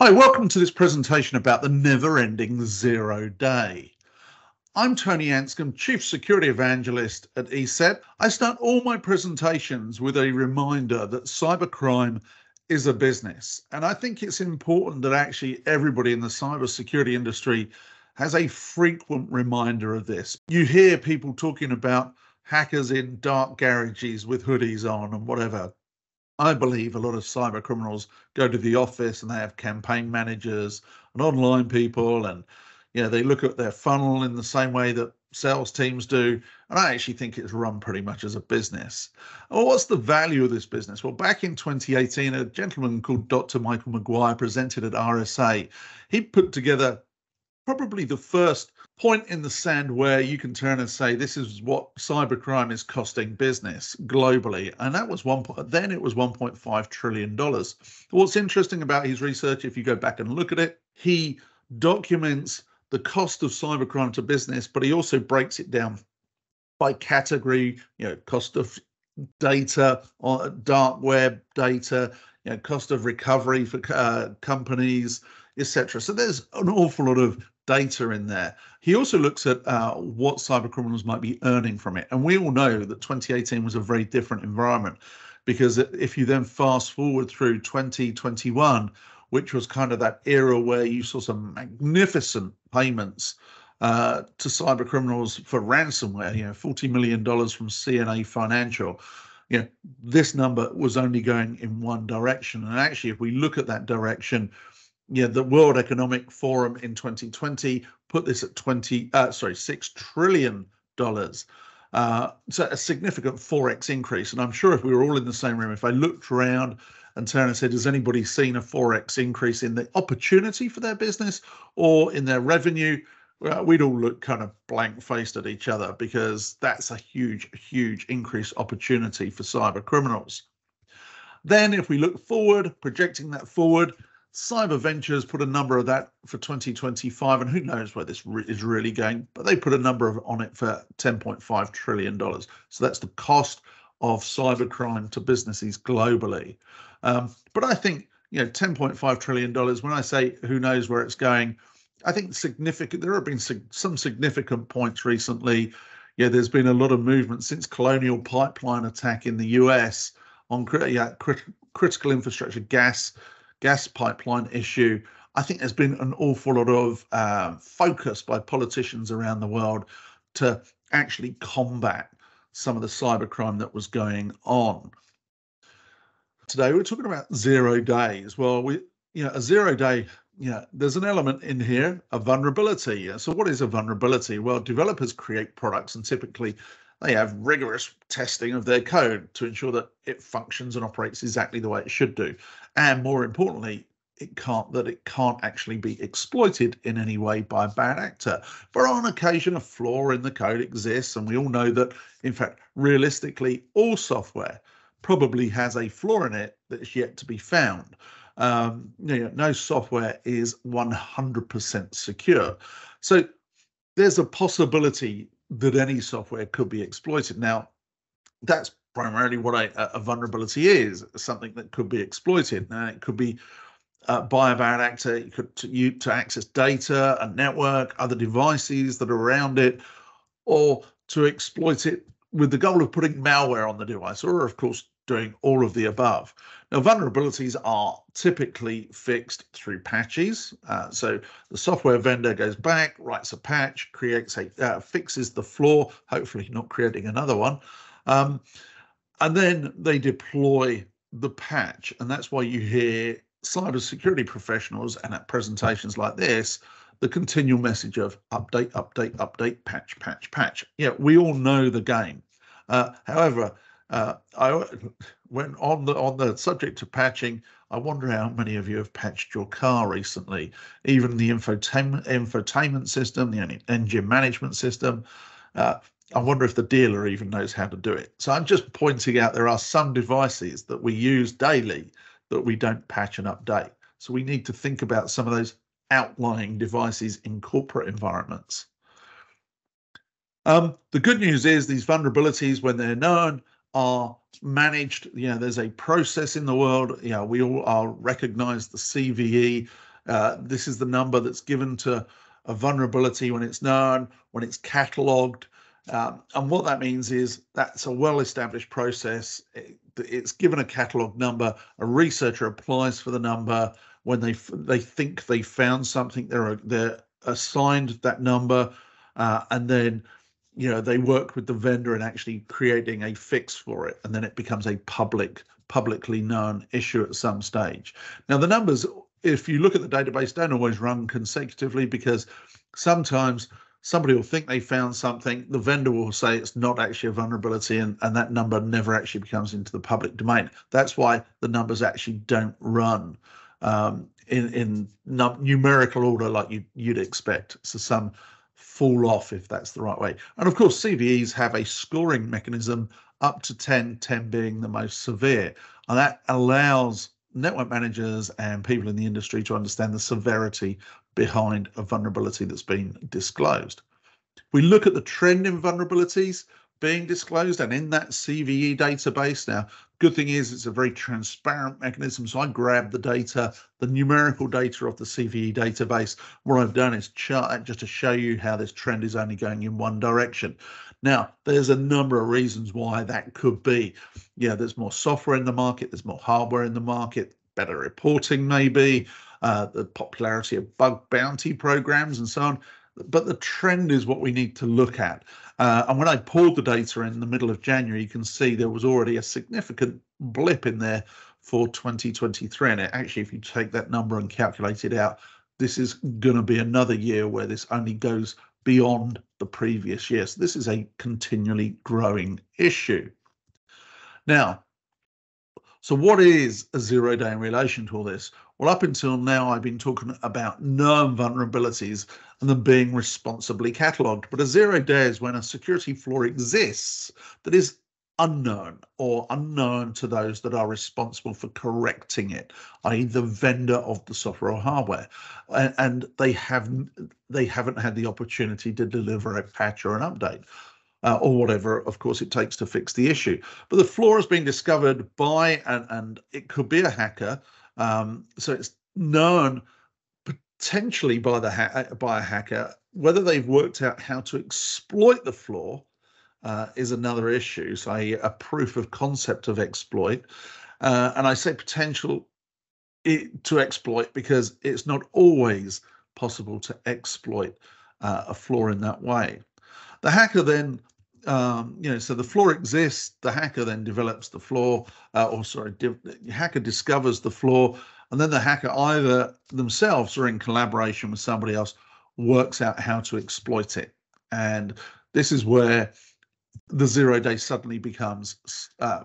Hi, welcome to this presentation about the never-ending zero day. I'm Tony Anscombe, Chief Security Evangelist at ESET. I start all my presentations with a reminder that cybercrime is a business. And I think it's important that actually everybody in the cybersecurity industry has a frequent reminder of this. You hear people talking about hackers in dark garages with hoodies on and whatever. I believe a lot of cyber criminals go to the office and they have campaign managers and online people, and they look at their funnel in the same way that sales teams do. And I actually think it's run pretty much as a business. Well, what's the value of this business? Well, back in 2018, a gentleman called Dr. Michael Maguire presented at RSA. He put together probably the first point in the sand where you can turn and say this is what cybercrime is costing business globally, and that was then it was $1.5 trillion. What's interesting about his research, if you go back and look at it, he documents the cost of cybercrime to business, but he also breaks it down by category, cost of data, or dark web data, cost of recovery for companies, etc. So there's an awful lot of data in there. He also looks at what cyber criminals might be earning from it. And we all know that 2018 was a very different environment, because if you then fast forward through 2021, which was kind of that era where you saw some magnificent payments to cyber criminals for ransomware, $40 million from CNA Financial. This number was only going in one direction. And actually, if we look at that direction, the World Economic Forum in 2020 put this at $6 trillion. So a significant 4x increase. And I'm sure if we were all in the same room, if I looked around and turned and said, has anybody seen a 4x increase in the opportunity for their business or in their revenue? We'd all look kind of blank-faced at each other, because that's a huge, huge increased opportunity for cyber criminals. Then if we look forward, projecting that forward, Cyber Ventures put a number of that for 2025, and who knows where this is really going, but they put a number on it for $10.5 trillion. So that's the cost of cybercrime to businesses globally. But I think, $10.5 trillion, when I say who knows where it's going, I think there have been some significant points recently. There's been a lot of movement since Colonial Pipeline attack in the US on critical infrastructure, gas pipeline issue. I think there's been an awful lot of focus by politicians around the world to actually combat some of the cybercrime that was going on. Today we're talking about 0 days. Well, a 0 day, there's an element in here, a vulnerability. So what is a vulnerability? Well, developers create products, and typically they have rigorous testing of their code to ensure that it functions and operates exactly the way it should do. And more importantly, it can't actually be exploited in any way by a bad actor. But on occasion, a flaw in the code exists, and we all know that, in fact, realistically, all software probably has a flaw in it that is yet to be found. No software is 100% secure. So there's a possibility that any software could be exploited. Now, that's primarily what a vulnerability is, something that could be exploited. Now, it could be by a bad actor, it could to access data, a network, other devices that are around it, or to exploit it with the goal of putting malware on the device, or of course doing all of the above. Now, vulnerabilities are typically fixed through patches. So the software vendor goes back, writes a patch, fixes the flaw, hopefully not creating another one, and then they deploy the patch. And that's why you hear cybersecurity professionals, and at presentations like this, the continual message of update, update, update, patch, patch, patch. We all know the game. However, when on the subject of patching, I wonder how many of you have patched your car recently. Even the infotainment system, the engine management system. I wonder if the dealer even knows how to do it. So I'm just pointing out there are some devices that we use daily that we don't patch and update. So we need to think about some of those outlying devices in corporate environments. The good news is these vulnerabilities, when they're known, are managed. There's a process in the world. We all recognize the CVE This is the number that's given to a vulnerability when it's known, when it's catalogued. And what that means is that's a well-established process. It's given a catalogue number. A researcher applies for the number. When they think they found something, they're assigned that number, and then they work with the vendor in actually creating a fix for it, and then it becomes a publicly known issue at some stage. Now, the numbers, if you look at the database, don't always run consecutively, because sometimes somebody will think they found something, the vendor will say it's not actually a vulnerability, and that number never actually becomes into the public domain. That's why the numbers actually don't run in numerical order like you'd expect. So some fall off, if that's the right way. And of course, CVEs have a scoring mechanism up to 10, 10 being the most severe. And that allows network managers and people in the industry to understand the severity behind a vulnerability that's been disclosed. We look at the trend in vulnerabilities being disclosed and in that CVE database. Now, good thing is it's a very transparent mechanism. So I grab the data, the numerical data of the CVE database. What I've done is chart that just to show you how this trend is only going in one direction. Now, there's a number of reasons why that could be. There's more software in the market, there's more hardware in the market, better reporting maybe, the popularity of bug bounty programs and so on. But the trend is what we need to look at. And when I pulled the data in the middle of January, you can see there was already a significant blip in there for 2023. And actually, if you take that number and calculate it out, this is going to be another year where this only goes beyond the previous year. So this is a continually growing issue. Now, so what is a 0 day in relation to all this? Well, up until now, I've been talking about known vulnerabilities and them being responsibly catalogued. But a 0 day is when a security flaw exists that is unknown or unknown to those that are responsible for correcting it, i.e. the vendor of the software or hardware. And they haven't had the opportunity to deliver a patch or an update. Or whatever, of course, it takes to fix the issue. But the flaw has been discovered by, and it could be a hacker, so it's known potentially by a hacker. Whether they've worked out how to exploit the flaw is another issue, so a proof of concept of exploit. And I say potential to exploit because it's not always possible to exploit a flaw in that way. The hacker then, so the flaw exists, the hacker then develops the flaw, the hacker discovers the flaw, and then the hacker either themselves or in collaboration with somebody else works out how to exploit it. And this is where the 0 day suddenly becomes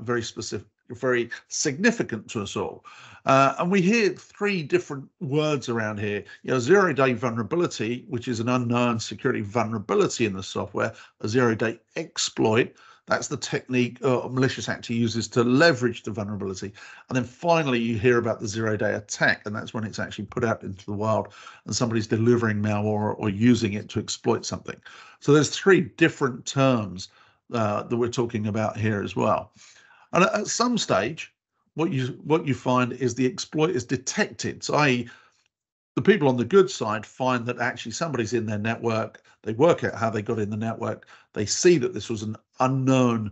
very specific, very significant to us all. And we hear three different words around here. 0 day vulnerability, which is an unknown security vulnerability in the software. A 0 day exploit, that's the technique a malicious actor uses to leverage the vulnerability. And then finally, you hear about the 0 day attack, and that's when it's actually put out into the wild and somebody's delivering malware or using it to exploit something. So there's three different terms that we're talking about here as well. And at some stage, what you find is the exploit is detected. So i.e., the people on the good side find that actually somebody's in their network, they work out how they got in the network, they see that this was an unknown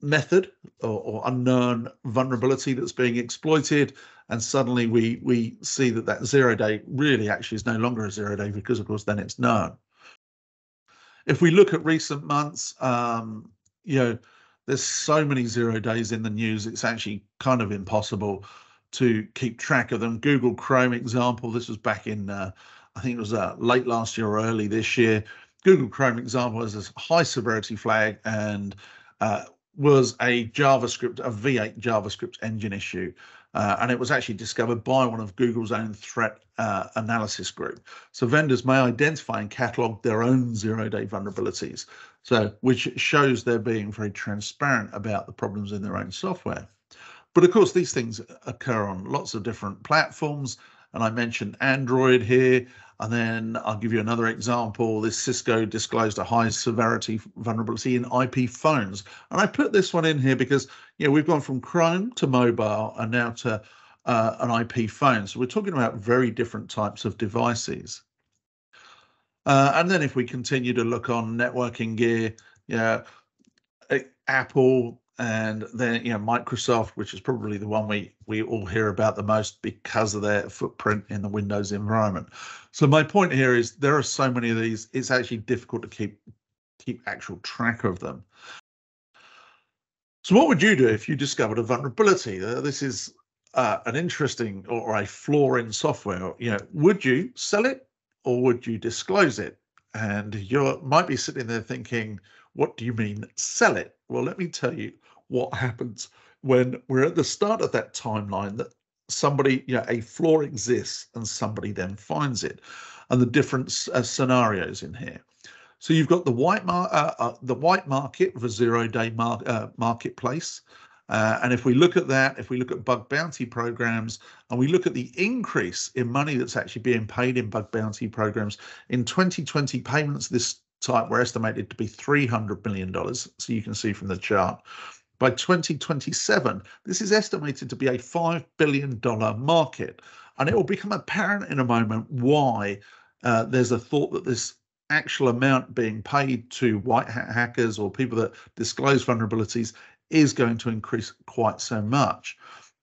method or unknown vulnerability that's being exploited, and suddenly we see that 0 day really actually is no longer a 0 day because, of course, then it's known. If we look at recent months, there's so many 0 days in the news, it's actually kind of impossible to keep track of them. Google Chrome example, this was back in, I think it was late last year or early this year. Google Chrome example is a high severity flag and was a JavaScript, a V8 JavaScript engine issue. And it was actually discovered by one of Google's own threat analysis group. So vendors may identify and catalog their own 0 day vulnerabilities, which shows they're being very transparent about the problems in their own software. But of course, these things occur on lots of different platforms. And I mentioned Android here. And then I'll give you another example. This Cisco disclosed a high severity vulnerability in IP phones. And I put this one in here because, we've gone from Chrome to mobile and now to an IP phone. So we're talking about very different types of devices. And then if we continue to look on networking gear, yeah, Apple, and then Microsoft, which is probably the one we all hear about the most because of their footprint in the Windows environment. So my point here is there are so many of these, it's actually difficult to keep actual track of them. So what would you do if you discovered a vulnerability? This is an interesting or a flaw in software. Would you sell it or would you disclose it? And you might be sitting there thinking, what do you mean sell it? Well, let me tell you what happens when we're at the start of that timeline that somebody, a flaw exists and somebody then finds it, and the different scenarios in here. So you've got the white market of a zero-day marketplace. And if we look at that, if we look at bug bounty programs, and we look at the increase in money that's actually being paid in bug bounty programs, in 2020, payments this type were estimated to be $300 million. So you can see from the chart. By 2027, this is estimated to be a $5 billion market. And it will become apparent in a moment why there's a thought that this actual amount being paid to white hat hackers or people that disclose vulnerabilities is going to increase quite so much.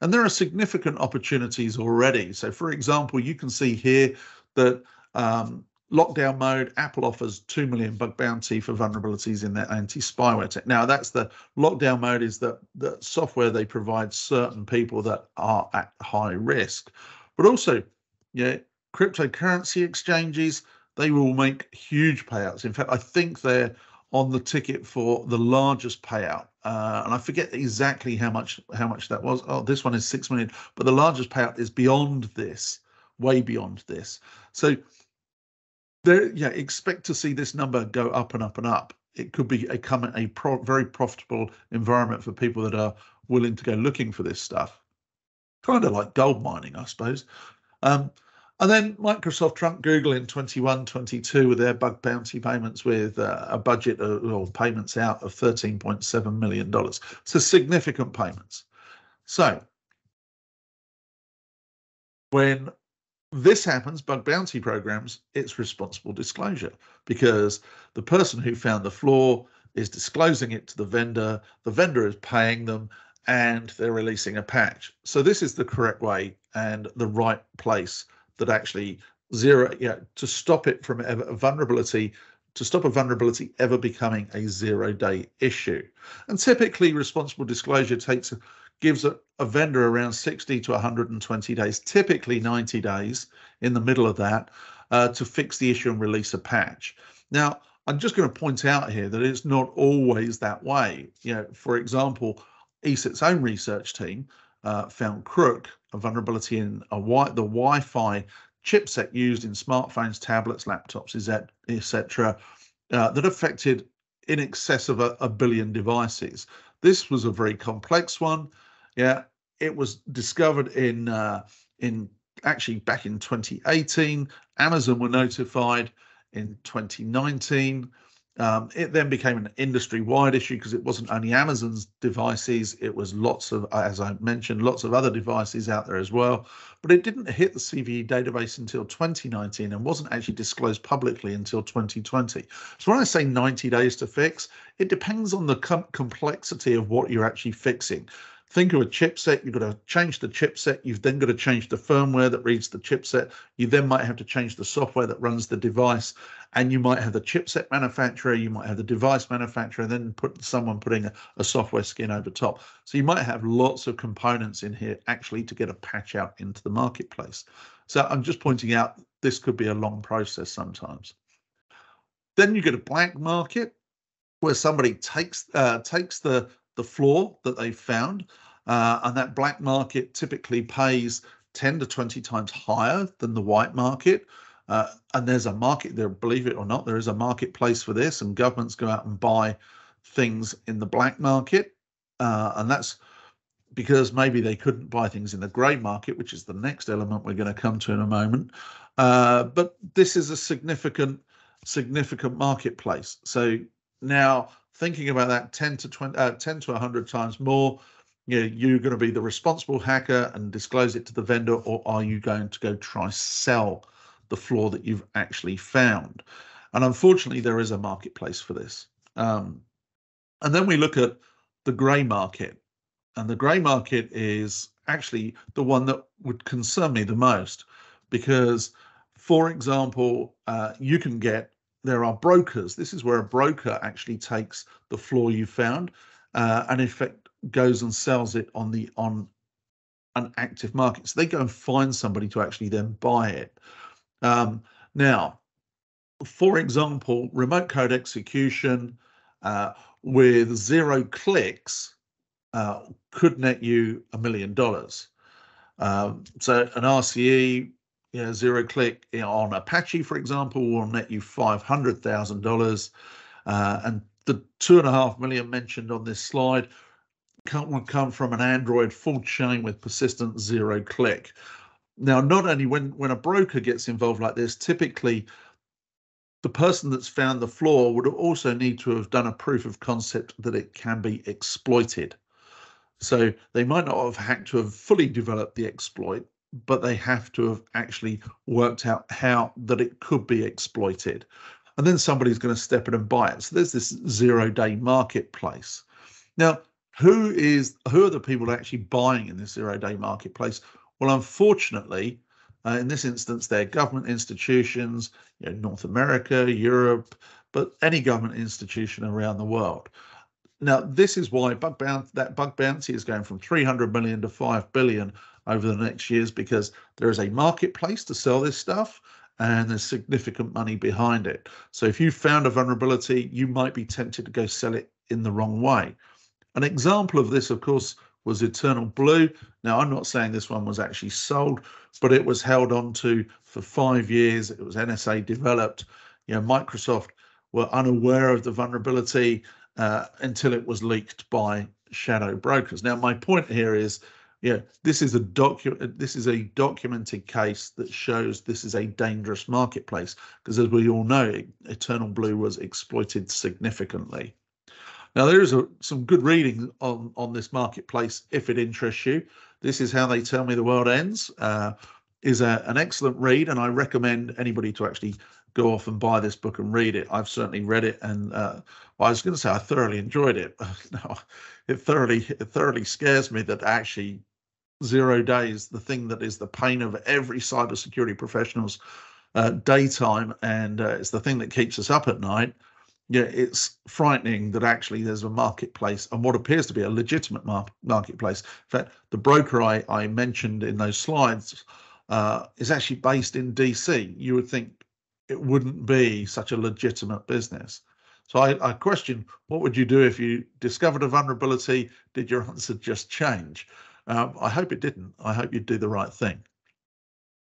And there are significant opportunities already. So for example, you can see here that lockdown mode, Apple offers 2 million bug bounty for vulnerabilities in their anti-spyware tech. Now that's the lockdown mode, is the software they provide certain people that are at high risk. But also, cryptocurrency exchanges, they will make huge payouts. In fact, I think they're on the ticket for the largest payout. And I forget exactly how much that was. Oh, this one is 6 million, but the largest payout is beyond this, way beyond this. So expect to see this number go up and up and up. It could be a very profitable environment for people that are willing to go looking for this stuff. Kind of like gold mining, I suppose. And then Microsoft trumped Google in 21-22 with their bug bounty payments, with a budget or payments out of $13.7 million. So significant payments. So when this happens, bug bounty programs, it's responsible disclosure, because the person who found the flaw is disclosing it to the vendor is paying them, and they're releasing a patch. So this is the correct way and the right place that actually to stop it from a vulnerability ever becoming a zero-day issue. And typically responsible disclosure gives a vendor around 60 to 120 days, typically 90 days in the middle of that, to fix the issue and release a patch. Now, I'm just going to point out here that it's not always that way. For example, ESET's own research team found Crook, a vulnerability in the Wi-Fi chipset used in smartphones, tablets, laptops, etc., that affected in excess of a billion devices. This was a very complex one. It was discovered in actually back in 2018. Amazon were notified in 2019. It then became an industry-wide issue because it wasn't only Amazon's devices, it was lots of, as I mentioned, lots of other devices out there as well. But it didn't hit the CVE database until 2019 and wasn't actually disclosed publicly until 2020. So when I say 90 days to fix, it depends on the complexity of what you're actually fixing. Think of a chipset, you've got to change the chipset, you've then got to change the firmware that reads the chipset, you then might have to change the software that runs the device, and you might have the chipset manufacturer, you might have the device manufacturer, and then someone putting a software skin over top. So you might have lots of components in here actually to get a patch out into the marketplace. So I'm just pointing out this could be a long process sometimes. Then you get a black market where somebody takes the flaw that they found, and that black market typically pays 10 to 20 times higher than the white market. And there's a market there, believe it or not, there is a marketplace for this, and governments go out and buy things in the black market. And that's because maybe they couldn't buy things in the grey market, which is the next element we're going to come to in a moment. But this is a significant marketplace. So now thinking about that 10 to 100 times more, You're going to be the responsible hacker and disclose it to the vendor, or are you going to go try sell the flaw that you've actually found? And unfortunately, there is a marketplace for this. And then we look at the grey market. And the grey market is actually the one that would concern me the most, because, for example, there are brokers. This is where a broker actually takes the flaw you found and in fact goes and sells it on an active market. So they go and find somebody to actually then buy it. Now, for example, remote code execution with 0 clicks could net you $1 million. So an RCE, 0 click on Apache, for example, will net you $500,000. And the 2.5 million mentioned on this slide will come from an Android full chain with persistent 0 click. Now, not only when a broker gets involved like this, typically the person that's found the flaw would also need to have done a proof of concept that it can be exploited. So they might not have had to have fully developed the exploit, but they have to have actually worked out how that it could be exploited. And then somebody's going to step in and buy it. So there's this 0-day marketplace. Now, who are the people actually buying in this 0-day marketplace? Well, unfortunately, in this instance, they're government institutions, North America, Europe, but any government institution around the world. Now, this is why that bug bounty is going from 300 million to 5 billion over the next years, because there is a marketplace to sell this stuff and there's significant money behind it. So if you found a vulnerability, you might be tempted to go sell it in the wrong way. An example of this, of course, was Eternal Blue. Now, I'm not saying this one was actually sold, but it was held on to for 5 years. It was NSA developed. Microsoft were unaware of the vulnerability until it was leaked by shadow brokers. Now, my point here is, this is a documented case that shows this is a dangerous marketplace, because as we all know, Eternal Blue was exploited significantly. Now, there is some good reading on this marketplace if it interests you. This is How They Tell Me the World Ends, is an excellent read, and I recommend anybody to actually go off and buy this book and read it. I've certainly read it, and I was going to say I thoroughly enjoyed it. No, it thoroughly scares me that actually 0 days, the thing that is the pain of every cybersecurity professional's daytime, and it's the thing that keeps us up at night. It's frightening that actually there's a marketplace, and what appears to be a legitimate marketplace. In fact, the broker I mentioned in those slides is actually based in DC. You would think it wouldn't be such a legitimate business. So I question, what would you do if you discovered a vulnerability? Did your answer just change? I hope it didn't. I hope you'd do the right thing.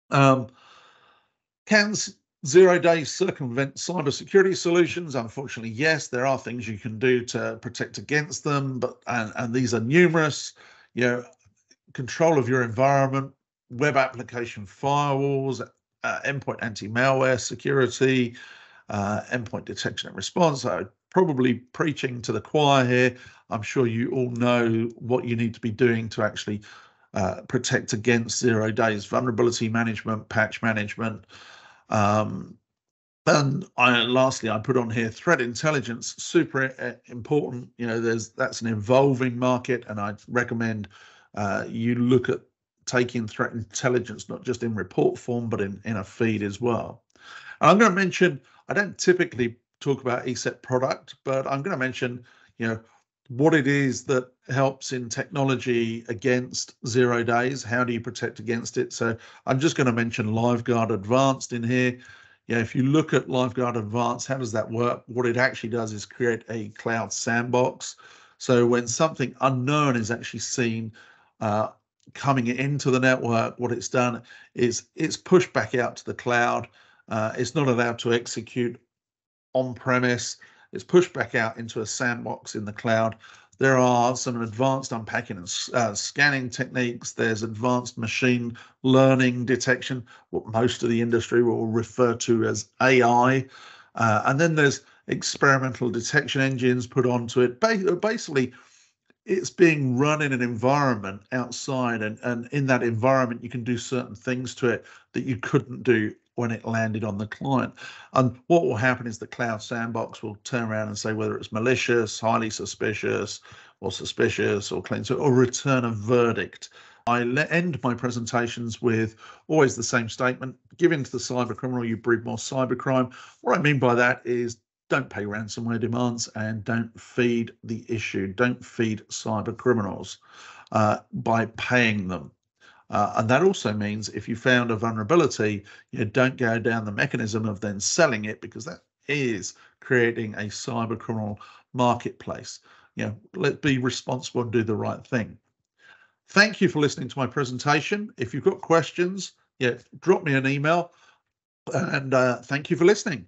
Can 0 days circumvent cybersecurity solutions? Unfortunately, yes. There are things you can do to protect against them, and these are numerous. Control of your environment, web application firewalls, endpoint anti-malware security, endpoint detection and response. Probably preaching to the choir here. I'm sure you all know what you need to be doing to actually protect against 0 days: vulnerability management, patch management. And lastly, I put on here threat intelligence, super important. That's an evolving market, and I'd recommend you look at taking threat intelligence not just in report form, but in a feed as well. And I'm going to mention, I don't typically talk about ESET product, but I'm going to mention, what it is that helps in technology against 0 days. How do you protect against it? So I'm just going to mention LiveGuard Advanced in here. If you look at LiveGuard Advanced, how does that work? What it actually does is create a cloud sandbox. So when something unknown is actually seen coming into the network, what it's done is it's pushed back out to the cloud. It's not allowed to execute on-premise. It's pushed back out into a sandbox in the cloud. There are some advanced unpacking and scanning techniques. There's advanced machine learning detection, what most of the industry will refer to as AI. And then there's experimental detection engines put onto it. Basically, it's being run in an environment outside, and in that environment you can do certain things to it that you couldn't do when it landed on the client. And what will happen is the cloud sandbox will turn around and say whether it's malicious, highly suspicious, or clean, so or return a verdict. I end my presentations with always the same statement: give in to the cyber criminal, you breed more cybercrime. What I mean by that is don't pay ransomware demands and don't feed the issue. Don't feed cyber criminals by paying them. And that also means if you found a vulnerability, don't go down the mechanism of then selling it, because that is creating a cyber criminal marketplace. Let's be responsible and do the right thing. Thank you for listening to my presentation. If you've got questions, drop me an email, and thank you for listening.